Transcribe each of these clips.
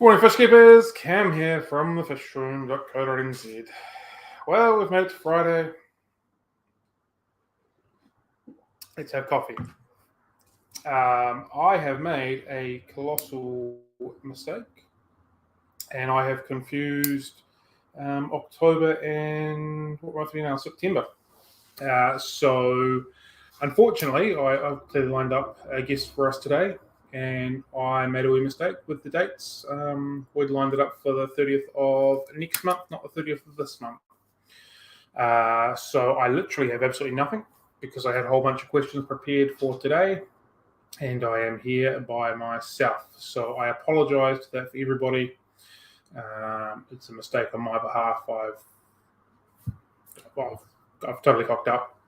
Morning, fish keepers. Cam here from the fishroom.co.nz. Well, we've made it to Friday. Let's have coffee. I have made a colossal mistake, and I have confused October and what month are we now? September. So, unfortunately, I've clearly lined up a guest for us today. And I made a wee mistake with the dates. We'd lined it up for the 30th of next month, not the 30th of this month. So I literally have absolutely nothing because I had a whole bunch of questions prepared for today, and I am here by myself. So I apologise to that for everybody. It's a mistake on my behalf. I've totally cocked up.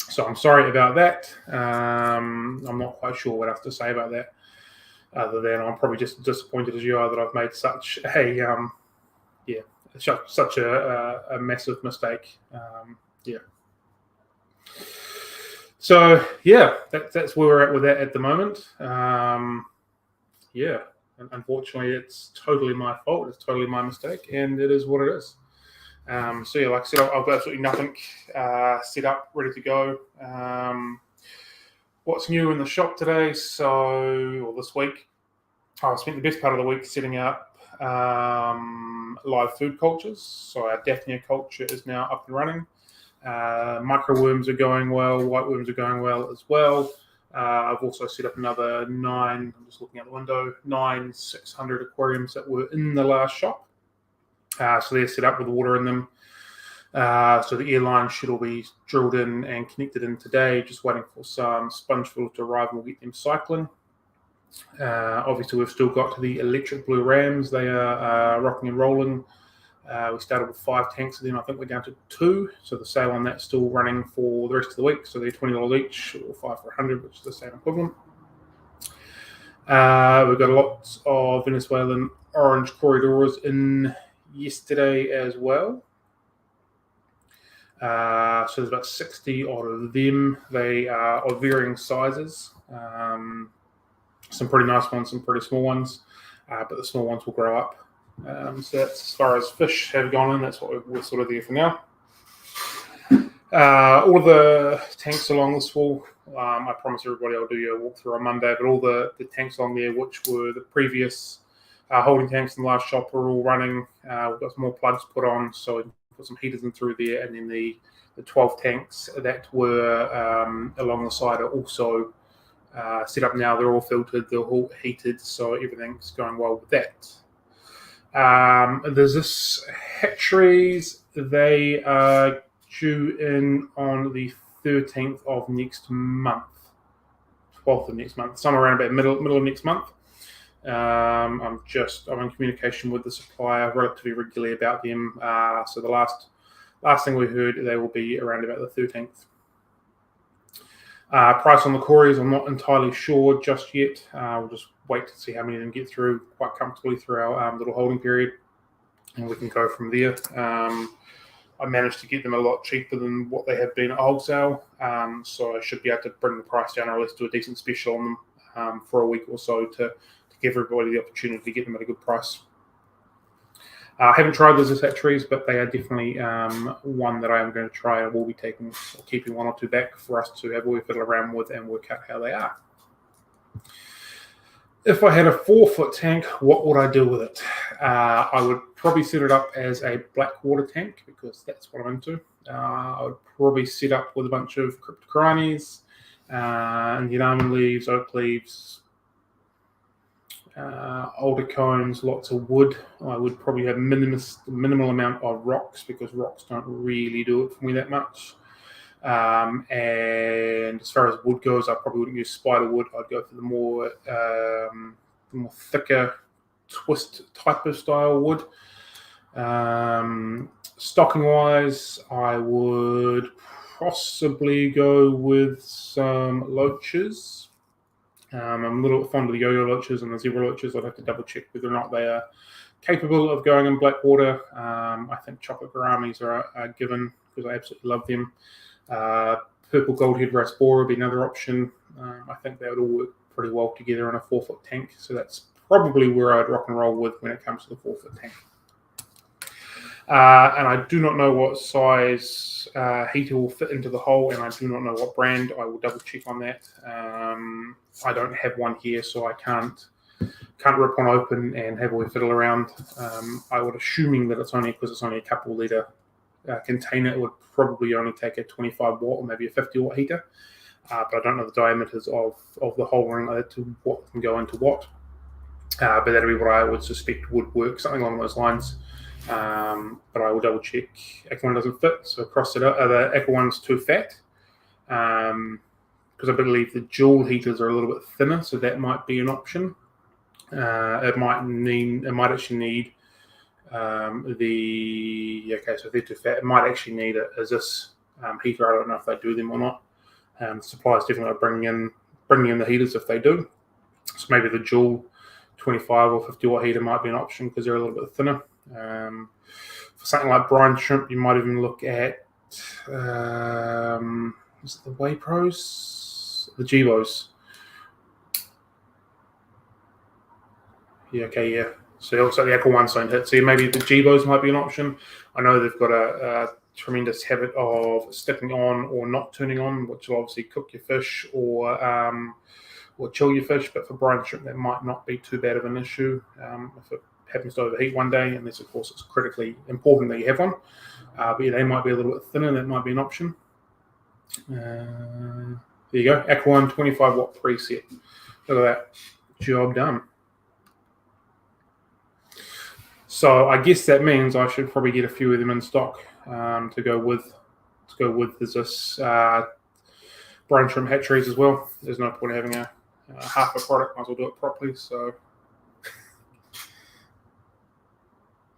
So I'm sorry about that. I'm not quite sure what else to say about that, other than I'm probably just disappointed as you are that I've made such a massive mistake. So that's where we're at with that at the moment. Unfortunately, it's totally my fault. It's totally my mistake, and it is what it is. Like I said, I've got absolutely nothing set up, ready to go. What's new in the shop today? Or this week, I spent the best part of the week setting up live food cultures. So our Daphnia culture is now up and running. Microworms are going well. White worms are going well as well. I've also set up another 9. I'm just looking out the window. 9 600 aquariums that were in the last shop. So they're set up with water in them. So the air lines should all be drilled in and connected in today. Just waiting for some sponge filler to arrive and we'll get them cycling. Obviously, we've still got the electric blue rams. They are rocking and rolling. We started with 5 tanks, and then I think we're down to 2. So the sale on that's still running for the rest of the week. So they're $20 each, or 5 for 100, which is the same equivalent. We've got lots of Venezuelan orange corridors in yesterday as well. So there's about 60 odd of them. They are of varying sizes. Some pretty nice ones, some pretty small ones, but the small ones will grow up. So that's as far as fish have gone in. That's what we're sort of there for now. All of the tanks along this wall, I promise everybody I'll do you a walkthrough on Monday, but all the tanks along there, which were the previous holding tanks in the last shop, are all running. We've got some more plugs put on, so we can put some heaters in through there, and then the 12 tanks that were along the side are also set up now. They're all filtered, they're all heated, so everything's going well with that. There's this hatcheries. They are due in on the 13th of next month, 12th of next month, somewhere around about middle of next month. I'm in communication with the supplier relatively regularly about them. So the last thing we heard, they will be around about the 13th. Price on the Corys, I'm not entirely sure just yet. We'll just wait to see how many of them get through quite comfortably through our little holding period, and we can go from there. I managed to get them a lot cheaper than what they have been at wholesale, so I should be able to bring the price down, or at least do a decent special on them for a week or so to give everybody the opportunity to get them at a good price. I haven't tried those hatcheries, but they are definitely one that I am going to try. I will be keeping 1 or 2 back for us to have a wee fiddle around with and work out how they are. If I had a 4-foot tank, what would I do with it? I would probably set it up as a black water tank because that's what I'm into. I would probably set up with a bunch of cryptocorynes, Indian almond leaves, oak leaves, older cones, lots of wood. I would probably have minimal amount of rocks because rocks don't really do it for me that much. And as far as wood goes, I probably wouldn't use spider wood. I'd go for the more thicker twist type of style wood. Stocking wise, I would possibly go with some loaches. I'm a little bit fond of the yo-yo loaches and the zebra loaches. I'd have to double check whether or not they are capable of going in black water. I think chocolate gouramis are a given because I absolutely love them. Purple goldhead raspora would be another option. I think they would all work pretty well together in a 4-foot tank, so that's probably where I'd rock and roll with when it comes to the 4-foot tank. And I do not know what size heater will fit into the hole, and I do not know what brand. I will double check on that. I don't have one here, so I can't rip one open and have a wee fiddle around. I would, assuming that it's only because it's only a couple litre container, it would probably only take a 25 watt or maybe a 50 watt heater. But I don't know the diameters of the hole ring to what can go into what. But that'd be what I would suspect would work, something along those lines. But I will double check. Aqua One doesn't fit, so cross it out. The Aqua One's too fat, because I believe the dual heaters are a little bit thinner, so that might be an option. It might actually need so if they're too fat, it might actually need a Zis heater. I don't know if they do them or not. Suppliers definitely are bringing in the heaters if they do. So maybe the dual 25 or 50 watt heater might be an option because they're a little bit thinner. For something like brine shrimp, you might even look at is it the Waypros? The Gevos. Yeah, so it looks like the Aqua One's don't hit. So maybe the Gevos might be an option. I know they've got a tremendous habit of sticking on or not turning on, which will obviously cook your fish or chill your fish. But for brine shrimp, that might not be too bad of an issue if it happens to overheat one day, unless of course it's critically important that you have one. But yeah, they might be a little bit thinner. That might be an option. There you go, Aqua One 25 watt preset. Look at that, job done. So I guess that means I should probably get a few of them in stock to go with this brine shrimp hatcheries as well. There's no point having a half a product. Might as well do it properly. So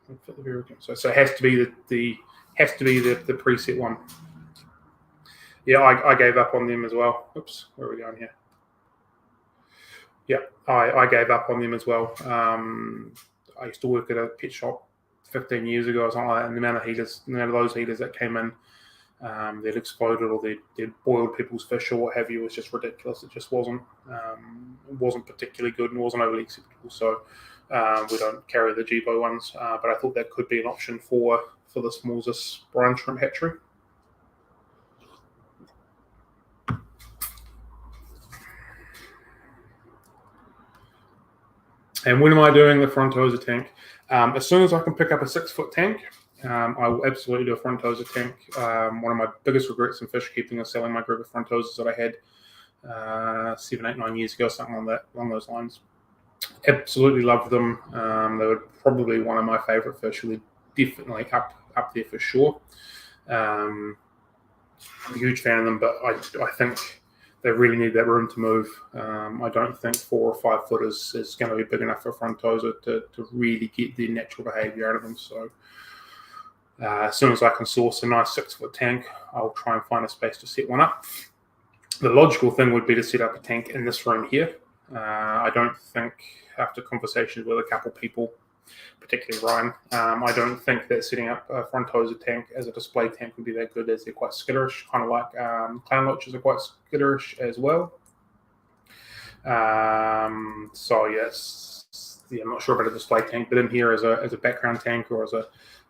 it has to be the preset one. Yeah, I gave up on them as well. Oops, where are we going here? Yeah, I gave up on them as well. I used to work at a pet shop 15 years ago or something like that, and the amount of those heaters that came in that exploded or they'd boiled people's fish or what have you was just ridiculous. It just wasn't particularly good and wasn't overly acceptable. So we don't carry the Gevo ones, but I thought that could be an option for the small Zis brine shrimp hatchery. And when am I doing the Frontosa tank? As soon as I can pick up a 6-foot tank, I will absolutely do a Frontosa tank. One of my biggest regrets in fish keeping is selling my group of Frontosas that I had 7, 8, 9 years ago, something along those lines. Absolutely loved them. They were probably one of my favourite fish. They're definitely up there for sure. I'm a huge fan of them, but I think they really need that room to move. I don't think 4 or 5 foot is going to be big enough for Frontosa to really get their natural behaviour out of them. So as soon as I can source a nice 6-foot tank, I'll try and find a space to set one up. The logical thing would be to set up a tank in this room here. I don't think, after conversations with a couple people, particularly Ryan, I don't think that setting up a Frontosa tank as a display tank would be that good, as they're quite skitterish, kind of like clown loaches are quite skitterish as well. So yes, I'm not sure about a display tank, but in here as a background tank or as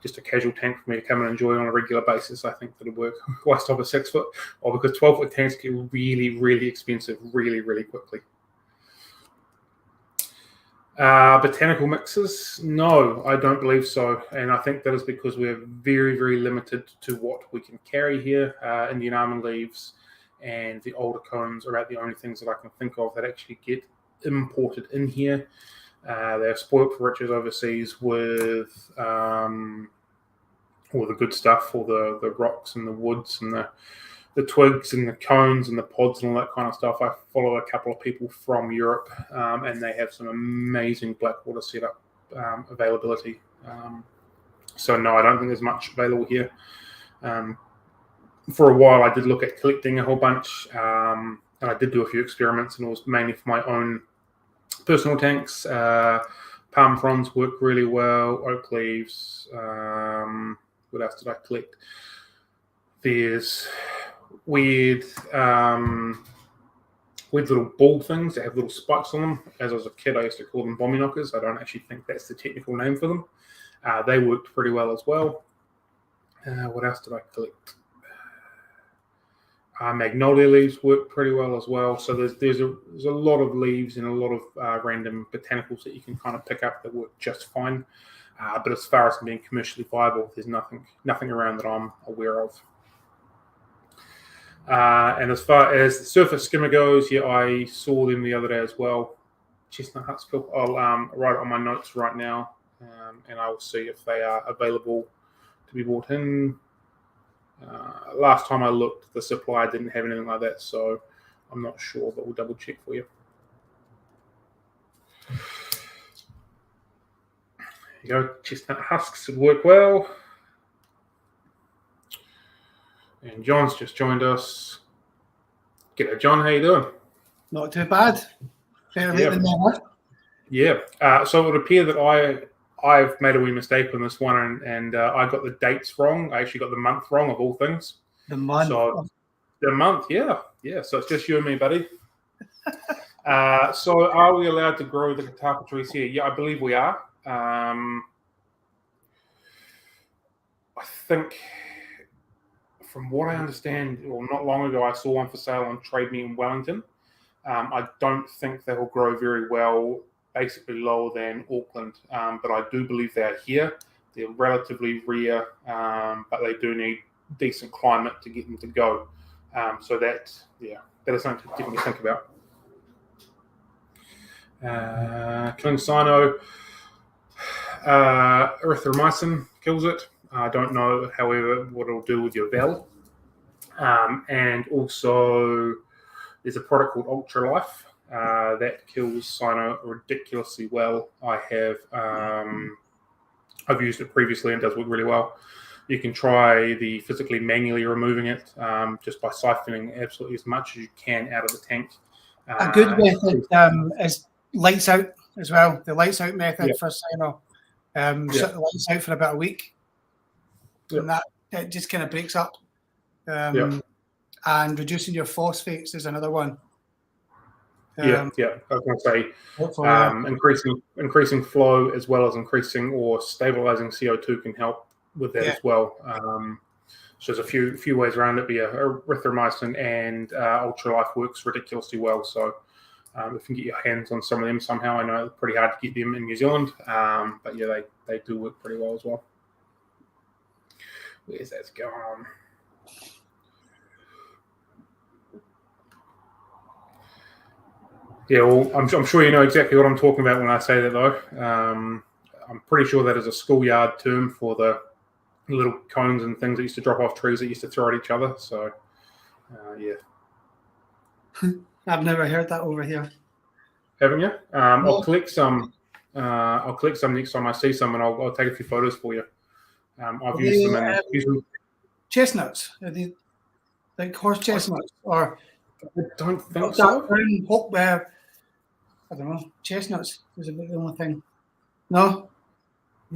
just a casual tank for me to come and enjoy on a regular basis, I think that'll work. Why stop at 6 foot? Or because 12-foot tanks get really, really expensive really, really quickly. Botanical mixes? No, I don't believe so. And I think that is because we're very, very limited to what we can carry here. Indian almond leaves and the older cones are about the only things that I can think of that actually get imported in here. They're spoilt for riches overseas with all the good stuff, all the rocks and the woods and the twigs and the cones and the pods and all that kind of stuff. I follow a couple of people from Europe, and they have some amazing blackwater setup availability. So no, I don't think there's much available here. For a while, I did look at collecting a whole bunch, and I did do a few experiments, and it was mainly for my own personal tanks. Palm fronds work really well, oak leaves. What else did I collect? There's weird weird little ball things that have little spikes on them. As I was a kid, I used to call them bommy knockers. I don't actually think that's the technical name for them. They worked pretty well as well. What else did I collect? Magnolia leaves work pretty well as well. So there's a lot of leaves and a lot of random botanicals that you can kind of pick up that work just fine. But as far as being commercially viable, there's nothing around that I'm aware of. And as far as the surface skimmer goes, yeah, I saw them the other day as well. Chestnut huts, cool. I'll write it on my notes right now, and I will see if they are available to be bought in. Last time I looked, the supply didn't have anything like that, so I'm not sure, but we'll double check for you. There you go, chestnut husks would work well. And John's just joined us. G'day, John. How you doing? Not too bad. Better late than never. Yeah. So it would appear that I've made a wee mistake on this one, and I got the dates wrong. I actually got the month wrong, of all things. The month. So the month, yeah. So it's just you and me, buddy. So are we allowed to grow the katapa trees here? Yeah, I believe we are. I think, from what I understand, well, not long ago, I saw one for sale on Trade Me in Wellington. I don't think they will grow very well, basically lower than Auckland, but I do believe they are here. They're relatively rare, but they do need decent climate to get them to go. So that is something to definitely think about. Killing cyno, erythromycin kills it. I don't know, however, what it'll do with your vel. And also, there's a product called Ultra Life that kills cyno ridiculously well. I've used it previously and it does work really well. You can try the physically manually removing it just by siphoning absolutely as much as you can out of the tank. A good method is lights out as well. The lights out method for cyno. Shut the lights out for about a week. And that it just kind of breaks up. And reducing your phosphates is another one. I was going to say increasing flow as well as increasing or stabilizing CO2 can help with that as well. So there's a few ways around it. But erythromycin and Ultra Life works ridiculously well. So if you can get your hands on some of them somehow, I know it's pretty hard to get them in New Zealand, but yeah, they do work pretty well as well. Where's that going? Yeah, well, I'm sure you know exactly what I'm talking about when I say that, though. I'm pretty sure that is a schoolyard term for the little cones and things that used to drop off trees that used to throw at each other. So, yeah. I've never heard that over here. Haven't you? I'll collect some. I'll collect some next time I see some, and I'll take a few photos for you. I've used them. Chestnuts? Are they like horse chestnuts? Or I don't think so. I don't know. Chestnuts is about the only thing. No,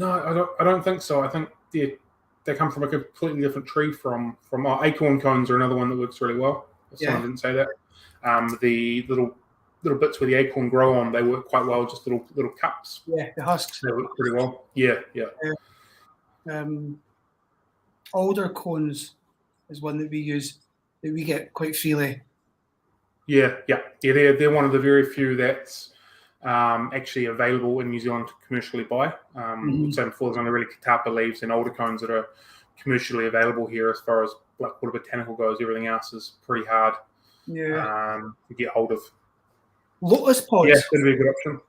I don't think so. I think they come from a completely different tree. From acorn cones are another one that works really well. Someone didn't say that. The little bits where the acorn grow on, they work quite well. Just little cups. Yeah, the husks. They work pretty well. Yeah. Alder cones is one that we use, that we get quite freely. Yeah. They're one of the very few that's actually available in New Zealand to commercially buy. So before, there's only really katapa leaves and alder cones that are commercially available here. As far as Blackwater botanical goes, everything else is pretty hard to get hold of. Lotus pods. Yeah, that'd be a good option.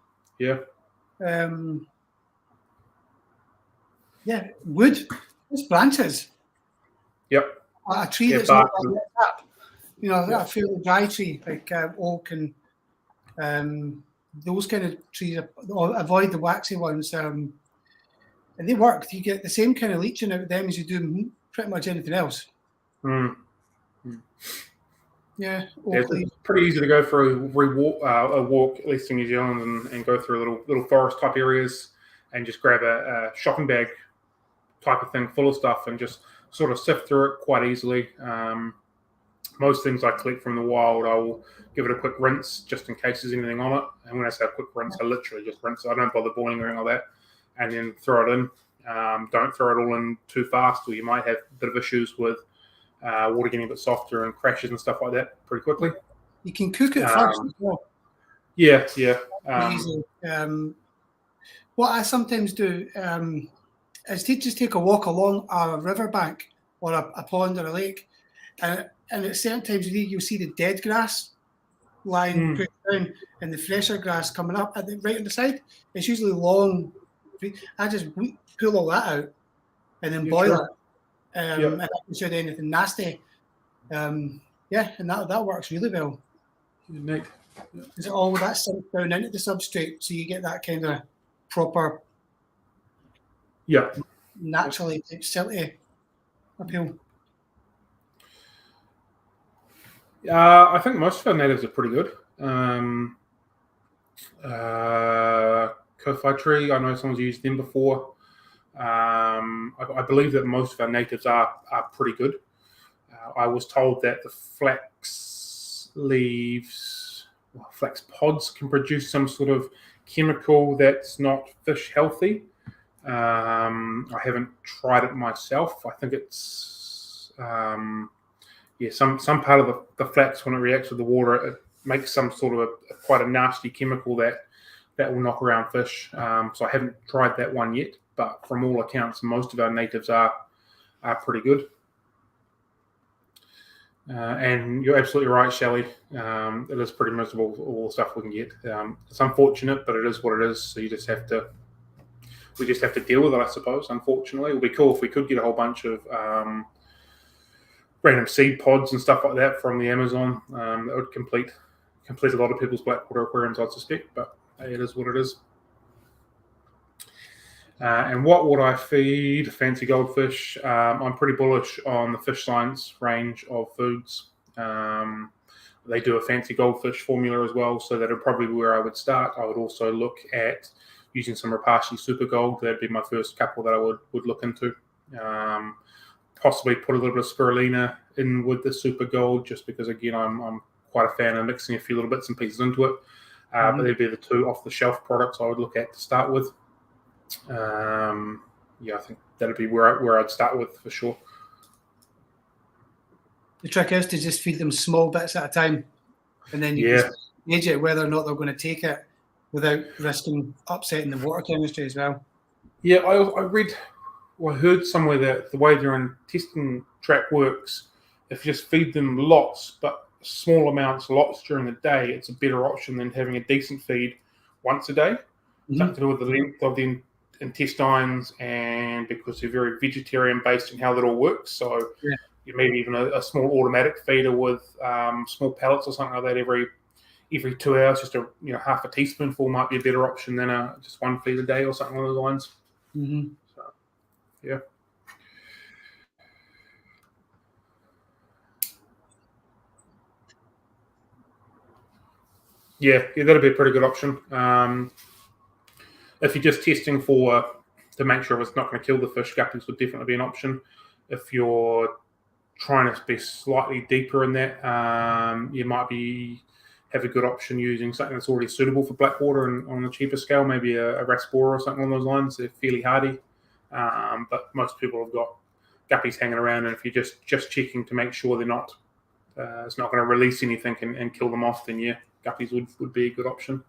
Yeah. Wood. It's branches. Yep. A tree that's not lit up. A fairly dry tree like oak and those kind of trees. Avoid the waxy ones. And they work. You get the same kind of leaching out of them as you do pretty much anything else. Yeah, it's pretty easy to go for a walk, at least in New Zealand, and go through little forest type areas and just grab a shopping bag type of thing full of stuff and just sort of sift through it quite easily. Most things I collect from the wild, I will give it a quick rinse just in case there's anything on it. And when I say a quick rinse, I literally just rinse it. I don't bother boiling or anything like that. And then throw it in. Don't throw it all in too fast, or you might have a bit of issues with water getting a bit softer and crashes and stuff like that pretty quickly. You can cook it first as well. Yeah. What I sometimes do is just take a walk along a riverbank or a pond or a lake, and at certain times you'll see the dead grass lying put down and the fresher grass coming up right on the side. It's usually long. I just pull all that out and then boil it. And I can show anything nasty. And that works really well. Unique. Is it all that sinks down into the substrate, so you get that kind of proper, naturally silty appeal? I think most of our natives are pretty good. Ko-fi tree, I know someone's used them before. I believe that most of our natives are pretty good. I was told that the flax leaves, flax pods can produce some sort of chemical that's not fish healthy. I haven't tried it myself. I think it's some part of the flax, when it reacts with the water, it makes some sort of quite a nasty chemical that will knock around fish. So I haven't tried that one yet, but from all accounts, most of our natives are pretty good. And you're absolutely right, Shelley. It is pretty miserable, all the stuff we can get. It's unfortunate, but it is what it is. So we just have to deal with it, I suppose. Unfortunately, it would be cool if we could get a whole bunch of random seed pods and stuff like that from the Amazon. That would complete a lot of people's blackwater aquariums, I'd suspect. But it is what it is. And what would I feed fancy goldfish? I'm pretty bullish on the Fish Science range of foods. They do a fancy goldfish formula as well, so that would probably be where I would start. I would also look at using some Rapashi Super Gold. That'd be my first couple that I would look into. Possibly put a little bit of spirulina in with the Super Gold, just because, again, I'm quite a fan of mixing a few little bits and pieces into it. But they'd be the two off-the-shelf products I would look at to start with. I think that'd be where I'd start with for sure. The trick is to just feed them small bits at a time, and then you can gauge it whether or not they're going to take it without risking upsetting the water chemistry as well. Yeah, I read or heard somewhere that the way their intestine tract works, if you just feed them lots, but small amounts, lots during the day, it's a better option than having a decent feed once a day. Something to do with the length of the intestines, and because they're very vegetarian based in how that all works. So maybe even a small automatic feeder with small pellets or something like that every 2 hours, just half a teaspoonful might be a better option than just one feed a day or something along those lines. So, yeah. Yeah, that'd be a pretty good option. If you're just testing to make sure it's not going to kill the fish, guppies would definitely be an option. If you're trying to be slightly deeper in that, you might have a good option using something that's already suitable for blackwater and on a cheaper scale, maybe a Raspora or something along those lines. They're fairly hardy, but most people have got guppies hanging around, and if you're just checking to make sure they're not, it's not going to release anything and kill them off, then guppies would be a good option.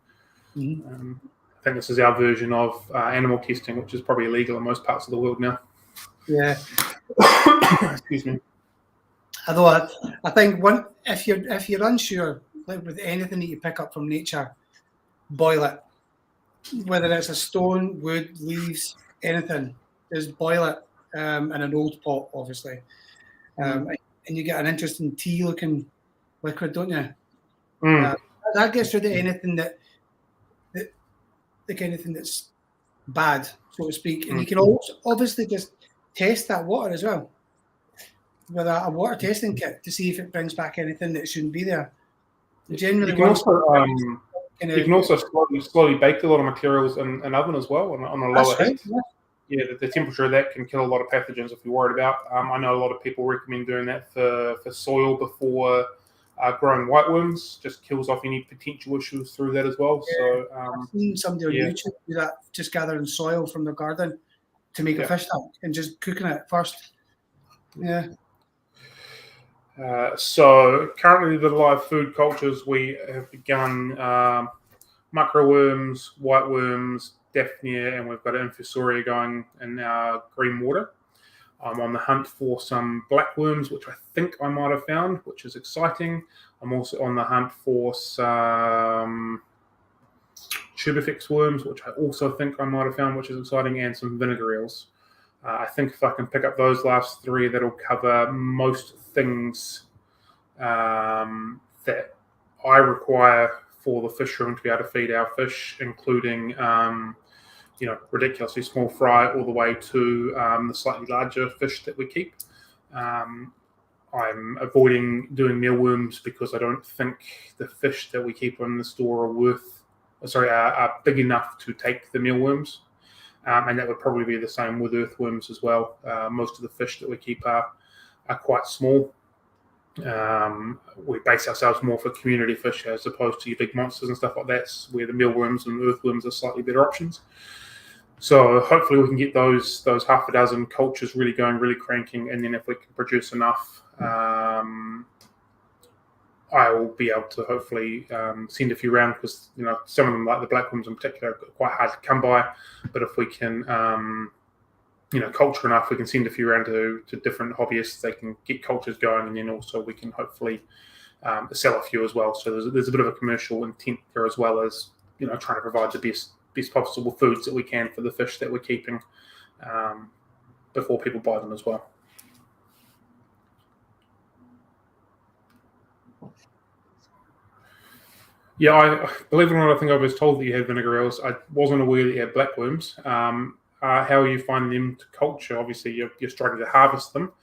I think this is our version of animal testing, which is probably illegal in most parts of the world now. Yeah. Excuse me. Although I think if you're unsure, like with anything that you pick up from nature, boil it. Whether it's a stone, wood, leaves, anything, just boil it in an old pot, obviously. And you get an interesting tea-looking liquid, don't you? That gets rid of anything anything that's bad, so to speak. And you can also obviously just test that water as well with a water testing kit to see if it brings back anything that shouldn't be there. Generally, you can also slowly bake a lot of materials in an oven as well on a lower heat. the temperature of that can kill a lot of pathogens if you're worried about. I know a lot of people recommend doing that for soil before growing whiteworms. Just kills off any potential issues through that as well. Yeah. So I've seen somebody on YouTube do that, just gathering soil from their garden to make a fish tank and just cooking it first. Yeah. So currently the live food cultures, we have begun microworms, whiteworms, Daphnia, and we've got Infusoria going in our green water. I'm on the hunt for some blackworms, which I think I might have found, which is exciting. I'm also on the hunt for some tubifex worms, which I also think I might have found, which is exciting, and some vinegar eels. I think if I can pick up those last three, that'll cover most things that I require for the fish room to be able to feed our fish, including ridiculously small fry all the way to the slightly larger fish that we keep. I'm avoiding doing mealworms because I don't think the fish that we keep in the store are big enough to take the mealworms. And that would probably be the same with earthworms as well. Most of the fish that we keep are quite small. We base ourselves more for community fish as opposed to your big monsters and stuff like that, where the mealworms and earthworms are slightly better options. So hopefully we can get those half a dozen cultures really going, really cranking, and then if we can produce enough, I will be able to hopefully send a few around because some of them, like the blackworms in particular, are quite hard to come by. But if we can culture enough, we can send a few around to different hobbyists. They can get cultures going, and then also we can hopefully sell a few as well. So there's a bit of a commercial intent there, as well as trying to provide the best possible foods that we can for the fish that we're keeping before people buy them as well. Yeah, I believe it or not, I think I was told that you had vinegar eels. I wasn't aware that you had blackworms. How are you finding them to culture? Obviously, you're struggling to harvest them.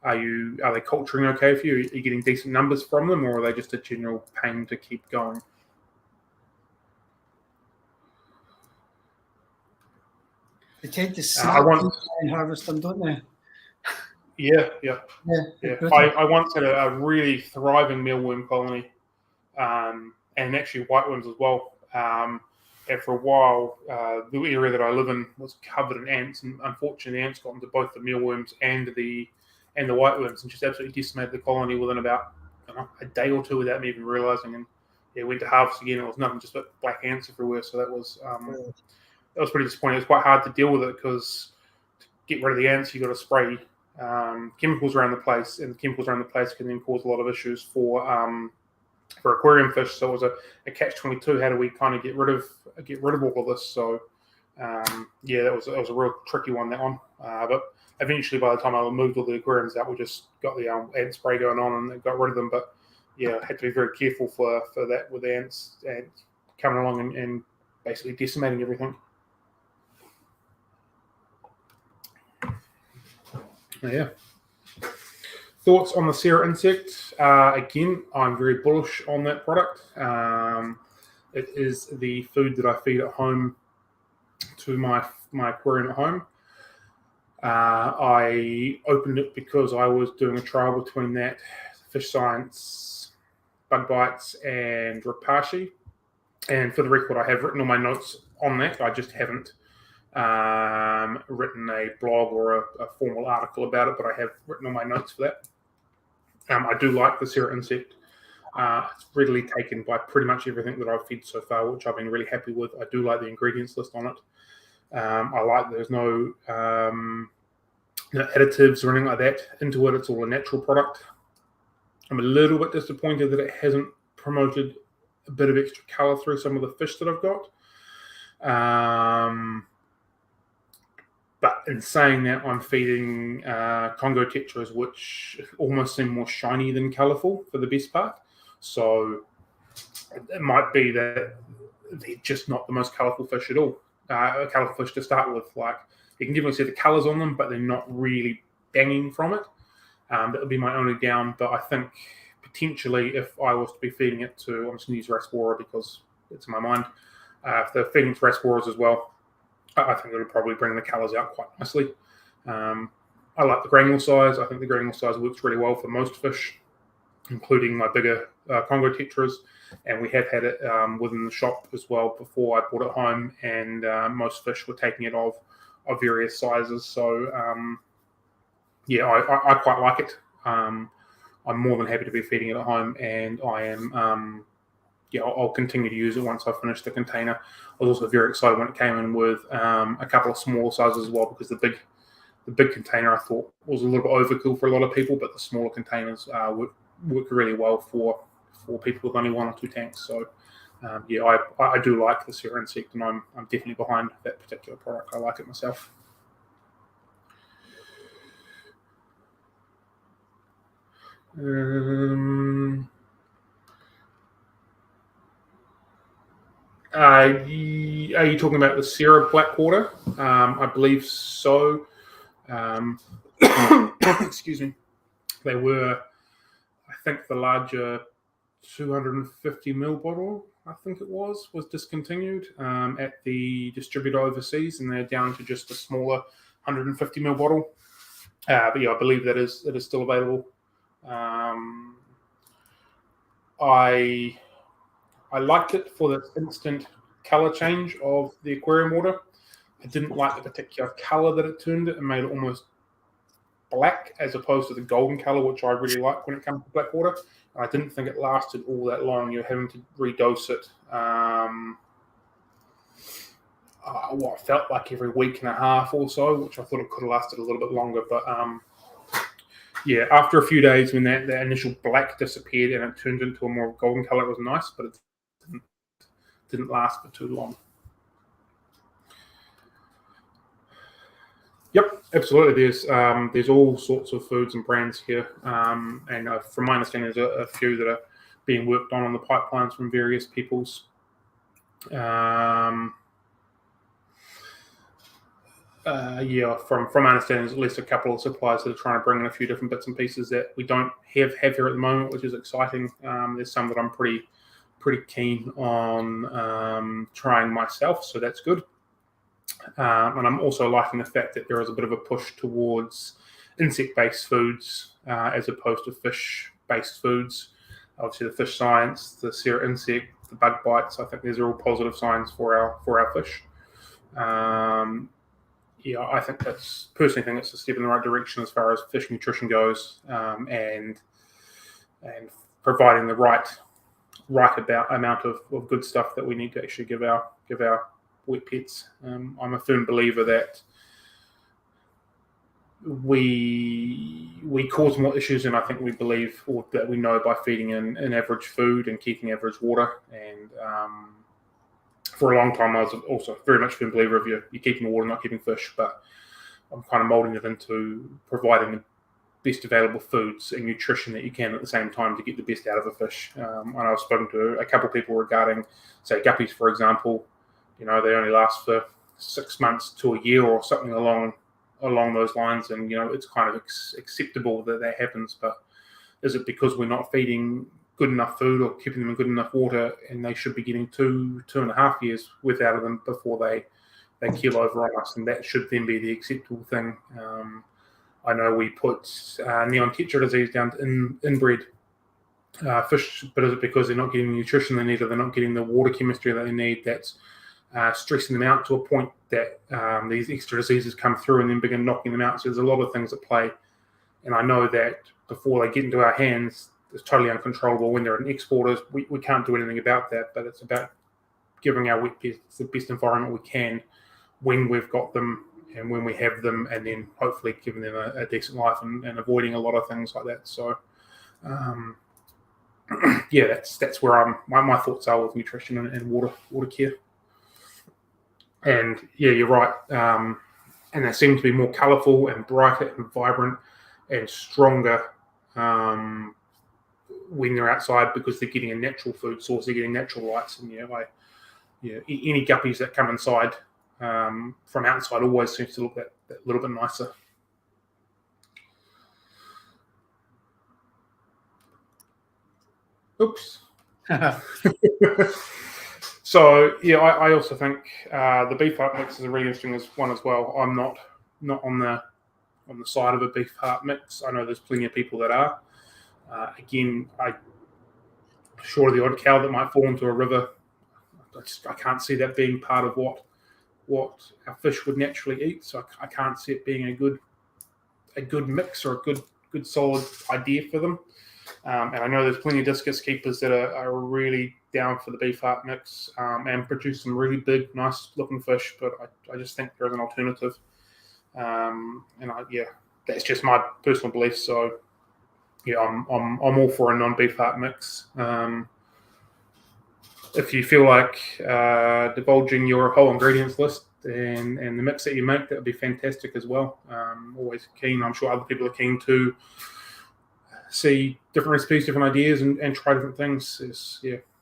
Are they culturing okay for you? Are you getting decent numbers from them, or are they just a general pain to keep going? They tend to sleep and harvest them, don't they? Yeah. I once had a really thriving mealworm colony, and actually whiteworms as well. And for a while, the area that I live in was covered in ants, and unfortunately, the ants got into both the mealworms and the whiteworms, and just absolutely decimated the colony within about a day or two without me even realizing. And went to harvest again. It was nothing, just black ants everywhere. So that was pretty disappointing. It was quite hard to deal with it because to get rid of the ants, you got to spray chemicals around the place, and the chemicals around the place can then cause a lot of issues for aquarium fish. So it was a catch-22. How do we kind of get rid of all of this? So that was a real tricky one, that one. But eventually, by the time I moved all the aquariums out, we just got the ant spray going on and got rid of them. But I had to be very careful for that with the ants and coming along and basically decimating everything. Yeah. Thoughts on the Sarah insect? Again, I'm very bullish on that product. It is the food that I feed at home to my aquarium at home. I opened it because I was doing a trial between that, Fish Science, Bug Bites, and Rapashi. And for the record, I have written all my notes on that. I just haven't written a blog or a formal article about it, but I have written all my notes for that. I do like the Sarah insect. It's readily taken by pretty much everything that I've fed so far, which I've been really happy with. I do like the ingredients list on it. I like there's no additives or anything like that into it. It's all a natural product. I'm a little bit disappointed that it hasn't promoted a bit of extra colour through some of the fish that I've got. But in saying that, I'm feeding Congo tetras, which almost seem more shiny than colourful for the best part. So it might be that they're just not the most colourful fish at all. Colourful fish to start with. Like, you can definitely see the colours on them, but they're not really banging from it. That would be my only down. But I think potentially if I was to be feeding it to, I'm just going to use Raspora because it's in my mind. If they're feeding to Rasporas as well, I think it'll probably bring the colours out quite nicely. I like the granule size. I think the granule size works really well for most fish, including my bigger Congo tetras. And we have had it within the shop as well before I brought it home, and most fish were taking it of various sizes. So, I quite like it. I'm more than happy to be feeding it at home, and I am, I'll continue to use it once I finish the container. I was also very excited when it came in with a couple of smaller sizes as well, because the big container I thought was a little bit overkill for a lot of people, but the smaller containers work really well for people with only 1 or 2 tanks. So, I do like the Sierra Insect, and I'm definitely behind that particular product. I like it myself. Are you talking about the Sierra Blackwater? I believe so. Excuse me. They were, I think, the larger 250ml bottle, I think it was discontinued at the distributor overseas, and they're down to just a smaller 150ml bottle. But I believe that is still available. I liked it for the instant color change of the aquarium water. I didn't like the particular color that it turned it. It made it almost black as opposed to the golden color, which I really like when it comes to black water. I didn't think it lasted all that long. You're having to redose it. What felt like every week and a half or so, which I thought it could have lasted a little bit longer. But after a few days, when that initial black disappeared and it turned into a more golden color, it was nice, but it didn't last for too long. Yep, absolutely. There's all sorts of foods and brands here, and from my understanding, there's a few that are being worked on the pipelines from various peoples. From my understanding, there's at least a couple of suppliers that are trying to bring in a few different bits and pieces that we don't have here at the moment, which is exciting. There's some that I'm pretty keen on trying myself, so that's good. And I'm also liking the fact that there is a bit of a push towards insect-based foods as opposed to fish-based foods. Obviously, the fish science, the Sierra Insect, the bug bites, I think these are all positive signs for our fish. I personally think it's a step in the right direction as far as fish nutrition goes, and providing the right amount of good stuff that we need to actually give our wet pets. I'm a firm believer that we cause more issues than I think we believe, or that we know, by feeding in average food and keeping average water. And for a long time, I was also very much a firm believer of you're keeping the water, not keeping fish. But I'm kind of molding it into providing the best available foods and nutrition that you can at the same time to get the best out of a fish. And I've spoken to a couple of people regarding, say, guppies, for example. They only last for 6 months to a year or something along those lines, and it's kind of acceptable that happens. But is it because we're not feeding good enough food or keeping them in good enough water, and they should be getting 2.5 years worth out of them before they keel over on us, and that should then be the acceptable thing? I know we put neon tetra disease down to inbred fish, but is it because they're not getting the nutrition they need, or they're not getting the water chemistry that they need, that's stressing them out to a point that these extra diseases come through and then begin knocking them out? So there's a lot of things at play, and I know that before they get into our hands, it's totally uncontrollable. When they're in exporters, we can't do anything about that, but it's about giving our wet pets the best environment we can when we've got them and when we have them, and then hopefully giving them a decent life and avoiding a lot of things like that. So that's where my thoughts are with nutrition and water care. And you're right. And they seem to be more colourful and brighter and vibrant and stronger when they're outside, because they're getting a natural food source. They're getting natural lights, and any guppies that come inside from outside always seems to look that little bit nicer. Oops. So yeah, I also think the beef heart mix is a really interesting one as well. I'm not on the side of a beef heart mix. I know there's plenty of people that are. Again, short of the odd cow that might fall into a river, I can't see that being part of what our fish would naturally eat. So I can't see it being a good mix or a good solid idea for them. And I know there's plenty of discus keepers that are really down for the beef heart mix and produce some really big, nice looking fish. But I just think there is an alternative. That's just my personal belief. So yeah, I'm all for a non-beef heart mix. If you feel like divulging your whole ingredients list and the mix that you make, that would be fantastic as well. Always keen. I'm sure other people are keen to see different recipes, different ideas, and try different things.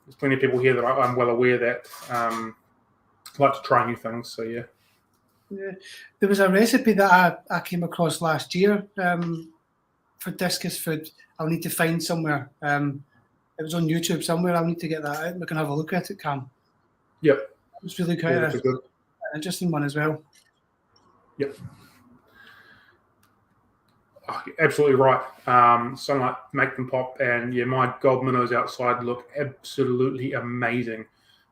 There's plenty of people here that I'm well aware that like to try new things. So yeah. There was a recipe that I came across last year for discus food. I'll need to find somewhere. It was on YouTube somewhere. I'll need to get that out. We can have a look at it, Cam. Yep. It's really quite an interesting one as well. Yep. Oh, absolutely right. Sunlight make them pop, and yeah, my gold minnows outside look absolutely amazing.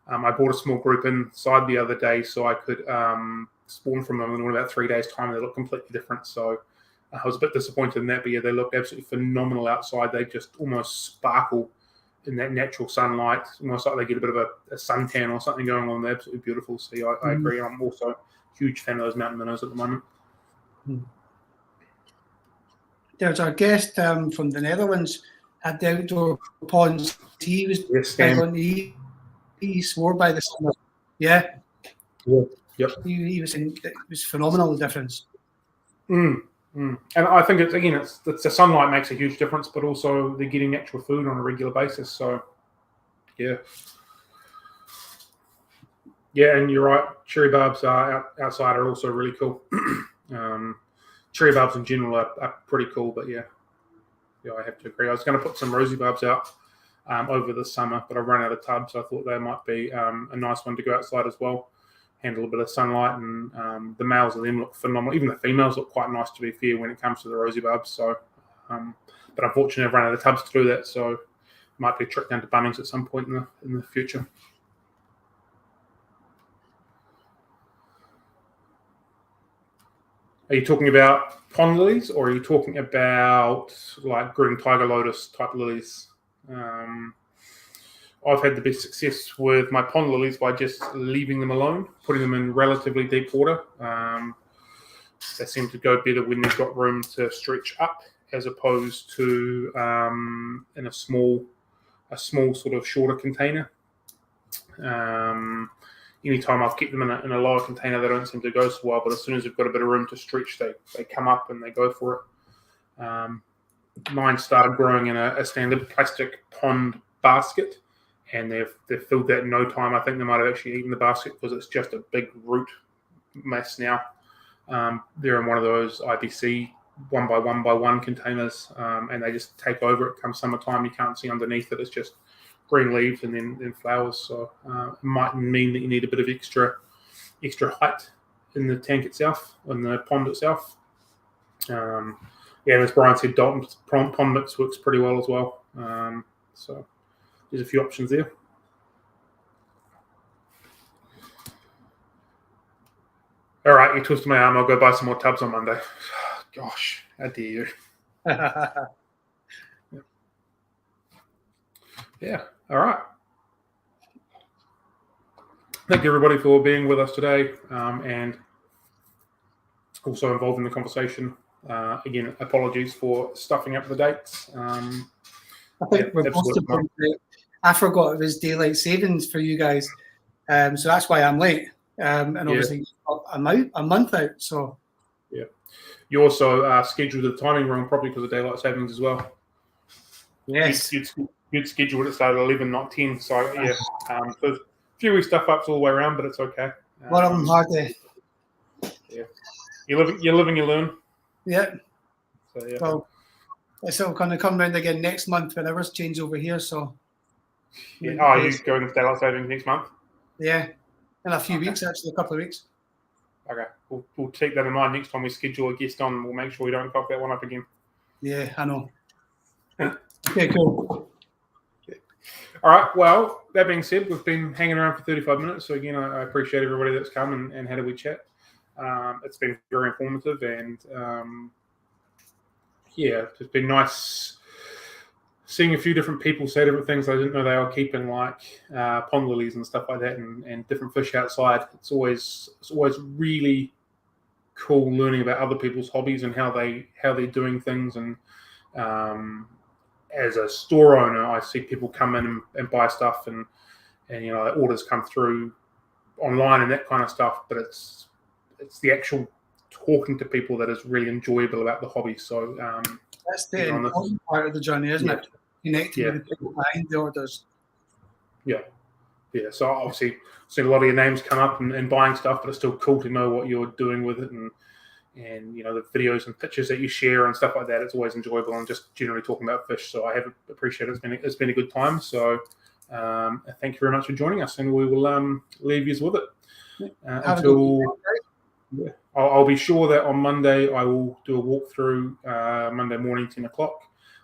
I brought a small group inside the other day so I could spawn from them in about 3 days' time. They look completely different, so I was a bit disappointed in that, but yeah, they look absolutely phenomenal outside. They just almost sparkle in that natural sunlight, almost like they get a bit of a suntan or something going on. They're absolutely beautiful. So yeah, I agree. I'm also a huge fan of those mountain minnows at the moment. There's our guest from the Netherlands at the outdoor ponds. He was he swore by the summer. Yeah. Yep. He was saying it was phenomenal, the difference. And I think it's the sunlight makes a huge difference, but also they're getting natural food on a regular basis. So, yeah, and you're right. Cherry barbs outside are also really cool. Cherry barbs in general are pretty cool, but yeah, I have to agree. I was going to put some rosy barbs out over the summer, but I ran out of tubs. So I thought they might be a nice one to go outside as well. Handle a bit of sunlight, and the males of them look phenomenal. Even the females look quite nice, to be fair, when it comes to the rosy barbs. So, but unfortunately, I've run out of tubs to do that. So, might be a trip down to Bunnings at some point in the future. Are you talking about pond lilies, or are you talking about like green tiger lotus type lilies? I've had the best success with my pond lilies by just leaving them alone, putting them in relatively deep water. They seem to go better when they've got room to stretch up, as opposed to in a small sort of shorter container. Anytime I've kept them in a lower container, they don't seem to go so well. But as soon as they've got a bit of room to stretch, they come up and they go for it. Mine started growing in a standard plastic pond basket, and they've filled that in no time. I think they might have actually eaten the basket because it's just a big root mess now. They're in one of those IBC 1x1x1 containers, and they just take over it. Come summertime, you can't see underneath it. It's just green leaves and then flowers. So it might mean that you need a bit of extra height in the tank itself, in the pond itself. As Brian said, Dalton's pond mix works pretty well as well. So there's a few options there. All right, you twisted my arm. I'll go buy some more tubs on Monday. Gosh, how dare you? Yeah, all right. Thank you, everybody, for being with us today and also involved in the conversation. Again, apologies for stuffing up the dates. I think we're both I forgot it was daylight savings for you guys, so that's why I'm late. And obviously, a month out. So, yeah, you also scheduled the timing wrong, probably because of daylight savings as well. Yes, you'd scheduled it started at 11, not 10. So yeah, so a few wee stuff ups all the way around, but it's okay. One of them hard to. Yeah, you live, you learn. Yeah. So yeah. Well, it's all going to come round again next month when ours change over here. So. Yeah. Oh, are you going to daylight savings next month? Yeah, in a few weeks, actually, a couple of weeks. Okay, we'll take that in mind next time we schedule a guest on. We'll make sure we don't cock that one up again. Yeah, I know. Okay, cool. All right, well, that being said, we've been hanging around for 35 minutes. So, again, I appreciate everybody that's come and had a wee chat. It's been very informative, and it's been nice seeing a few different people say different things I didn't know they were keeping, like pond lilies and stuff like that, and different fish outside. It's always really cool learning about other people's hobbies and how they're doing things. And as a store owner, I see people come in and buy stuff, and orders come through online and that kind of stuff. But it's the actual talking to people that is really enjoyable about the hobby. So that's the important part of the journey, isn't it? Connecting with the people behind the orders. Yeah. So obviously, seen a lot of your names come up and buying stuff, but it's still cool to know what you're doing with it, and the videos and pictures that you share and stuff like that. It's always enjoyable, and just generally talking about fish. So I have appreciated it. It's been a good time. So thank you very much for joining us, and we will leave you with it until. Yeah, I'll be sure that on Monday I will do a walkthrough Monday morning, 10 o'clock.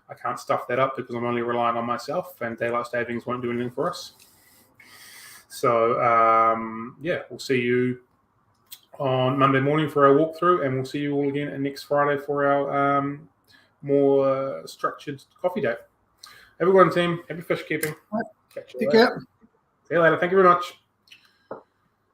I can't stuff that up because I'm only relying on myself, and daylight savings won't do anything for us. So, we'll see you on Monday morning for our walkthrough, and we'll see you all again next Friday for our more structured coffee date. Have a good one, team. Happy fish keeping. Take care. See you later. Thank you very much.